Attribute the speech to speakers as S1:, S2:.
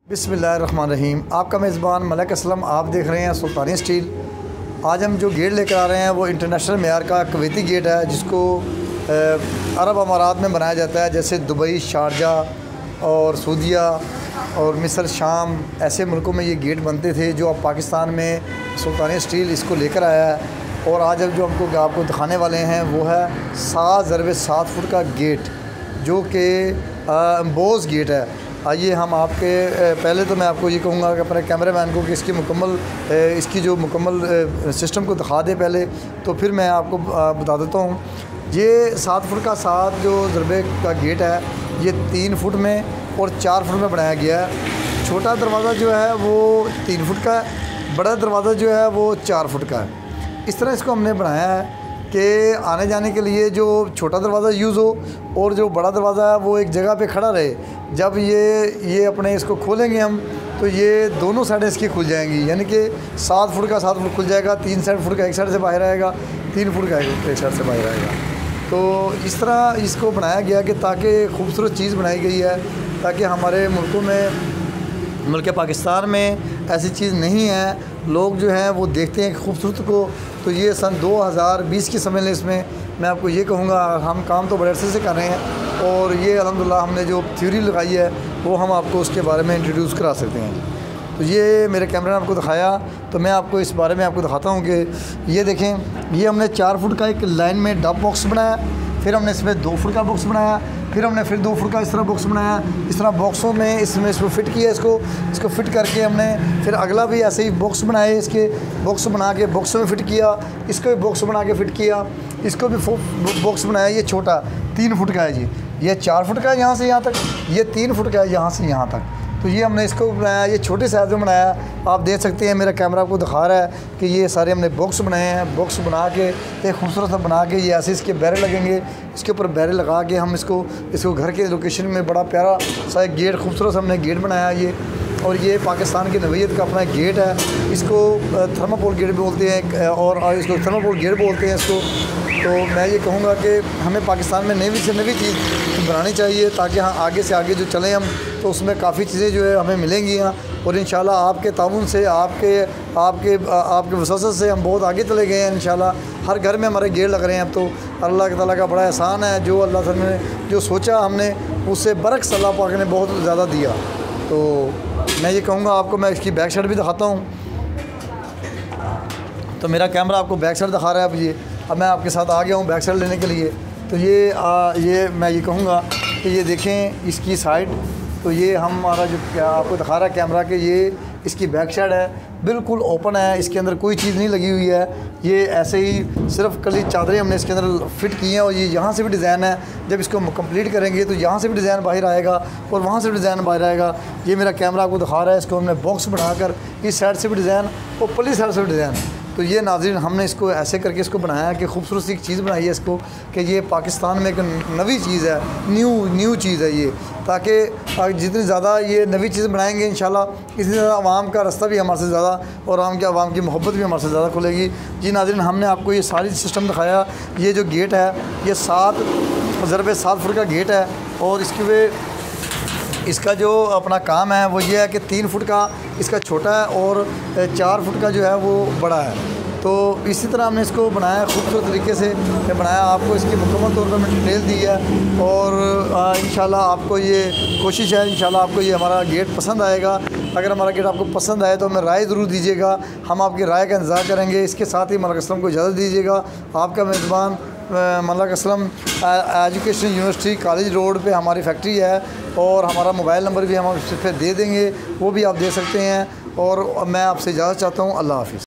S1: बिस्मिल्लाहिर्रहमानिर्रहीम। आपका मेज़बान मलिक असलम, आप देख रहे हैं सुल्तानी स्टील। आज हम जो गेट लेकर आ रहे हैं वो इंटरनेशनल मेयार का कुवैती गेट है, जिसको अरब अमारात में बनाया जाता है, जैसे दुबई, शारजाह और सऊदीया और मिस्र, शाम, ऐसे मुल्कों में ये गेट बनते थे, जो अब पाकिस्तान में सुल्तानी स्टील इसको लेकर आया है। और आज अब जो आपको दिखाने वाले हैं वो है 7x7 फुट का गेट, जो कि एम्बोस गेट है। आइए हम आपके पहले तो मैं आपको ये कहूँगा कि अपने कैमरामैन को कि इसकी जो मुकम्मल सिस्टम को दिखा दे पहले, तो फिर मैं आपको बता देता हूँ। ये 7 फुट का 7 जो ज़रबे का गेट है, ये 3 फुट में और 4 फुट में बनाया गया है। छोटा दरवाज़ा जो है वो 3 फुट का है, बड़ा दरवाज़ा जो है वो 4 फुट का है। इस तरह इसको हमने बनाया है कि आने जाने के लिए जो छोटा दरवाज़ा यूज़ हो और जो बड़ा दरवाज़ा है वो एक जगह पे खड़ा रहे। जब ये अपने इसको खोलेंगे हम, तो ये दोनों साइडें इसकी खुल जाएंगी, यानी कि 7 फुट का 7 फुट खुल जाएगा, 3 फुट का एक साइड से बाहर आएगा, 3 फुट का एक साइड से बाहर आएगा। तो इस तरह इसको बनाया गया कि ताकि खूबसूरत चीज़ बनाई गई है, ताकि हमारे मुल्क पाकिस्तान में ऐसी चीज़ नहीं है। लोग जो हैं वो देखते हैं खूबसूरत को, तो ये सन 2020 की समझ लें। इसमें मैं आपको ये कहूँगा, हम काम तो बड़े अरसे से कर रहे हैं और ये अल्हम्दुलिल्लाह हमने जो थ्योरी लगाई है वो हम आपको उसके बारे में इंट्रोड्यूस करा सकते हैं। तो ये मेरे कैमरे ने आपको दिखाया, तो मैं आपको इस बारे में आपको दिखाता हूँ कि ये देखें, ये हमने 4 फुट का एक लाइन में डब बॉक्स बनाया, फिर हमने इसमें 2 फुट का बॉक्स बनाया, फिर हमने 2 फुट का इस तरह बॉक्स बनाया। इस तरह बॉक्सों में इसको फिट किया, इसको फिट करके हमने फिर अगला भी ऐसे ही बॉक्स बनाए, इसके बॉक्स बना के बॉक्सों में फिट किया, इसको भी बॉक्स बना के फिट किया, इसको भी बॉक्स बनाया। ये छोटा 3 फुट का है जी, ये 4 फुट का है यहाँ से यहाँ तक, ये 3 फुट का है यहाँ से यहाँ तक। तो ये हमने इसको बनाया, ये छोटे साइज़ में बनाया। आप देख सकते हैं, मेरा कैमरा आपको दिखा रहा है कि ये सारे हमने बॉक्स बनाए हैं। बॉक्स बना के एक खूबसूरत सा बना के, ये ऐसे इसके बैरे लगेंगे, इसके ऊपर बैरे लगा के हम इसको घर के लोकेशन में बड़ा प्यारा सा एक गेट, खूबसूरत सा हमने गेट बनाया ये। और ये पाकिस्तान की नवीयत का अपना गेट है, इसको थर्माकोल गेट बोलते हैं और इसको थर्माकोल गेट बोलते हैं इसको। तो मैं ये कहूँगा कि हमें पाकिस्तान में नई से नई चीज़ बनानी चाहिए, ताकि हाँ आगे से आगे जो चलें हम, तो उसमें काफ़ी चीज़ें जो है हमें मिलेंगी यहाँ। और इंशाल्लाह आपके ताउन से, आपके वसवसत से हम बहुत आगे चले गए हैं इंशाल्लाह। हर घर में हमारे गेट लग रहे हैं अब तो। अल्लाह ताला का बड़ा एहसान है, जो अल्लाह ताला ने जो सोचा हमने उससे बरक्स अल्लाह पाक ने बहुत ज़्यादा दिया। तो मैं ये कहूँगा आपको, मैं इसकी बैक साइड भी दिखाता हूँ। तो मेरा कैमरा आपको बैक साइड दिखा रहा है। अब ये अब मैं आपके साथ आ गया हूँ बैक साइड लेने के लिए। तो ये मैं ये कहूँगा कि ये देखें इसकी साइड, तो ये हमारा जो क्या आपको दिखा रहा है कैमरा के, ये इसकी बैक साइड है, बिल्कुल ओपन है, इसके अंदर कोई चीज़ नहीं लगी हुई है। ये ऐसे ही सिर्फ कली चादरें हमने इसके अंदर फिट की हैं। और ये यहाँ से भी डिज़ाइन है, जब इसको कंप्लीट करेंगे तो यहाँ से भी डिज़ाइन बाहर आएगा और वहाँ से भी डिज़ाइन बाहर आएगा। ये मेरा कैमरा आपको दिखा रहा है, इसको हमने बॉक्स बनाकर इस साइड से भी डिज़ाइन और पल्ली साइड से भी डिज़ाइन। तो ये नाज़रीन हमने इसको ऐसे करके इसको बनाया कि खूबसूरत सी चीज़ बनाई है इसको, कि ये पाकिस्तान में एक नवी चीज़ है, न्यू चीज़ है ये। ताकि जितनी ज़्यादा ये नवी चीज़ बनाएंगे इंशाल्लाह, इतनी ज़्यादा आवाम का रास्ता भी हमारे से ज़्यादा और आवाम की मोहब्बत भी हमारे से ज़्यादा खुलेगी। जी नाज़रीन, हमने आपको ये सारी सिस्टम दिखाया। ये जो गेट है ये 7x7 फुट का गेट है, और इसका जो अपना काम है वो ये है कि 3 फुट का इसका छोटा है और 4 फुट का जो है वो बड़ा है। तो इसी तरह हमने इसको बनाया, खूबसूरत तरीके से बनाया। आपको इसकी मुकम्मल तौर पर मैंने डिटेल दी है, और इंशाल्लाह आपको ये कोशिश है, इंशाल्लाह आपको ये हमारा गेट पसंद आएगा। अगर हमारा गेट आपको पसंद आए तो हमें राय ज़रूर दीजिएगा, हम आपकी राय का इंतज़ार करेंगे। इसके साथ ही मलिक असलम को इजाज़त दीजिएगा। आपका मेज़बान Malik Aslam, education university college road पे हमारी फैक्ट्री है, और हमारा मोबाइल नंबर भी हम इस पर दे देंगे, वो भी आप दे सकते हैं। और मैं आपसे इजाज़त चाहता हूँ। अल्लाह हाफ़िज़।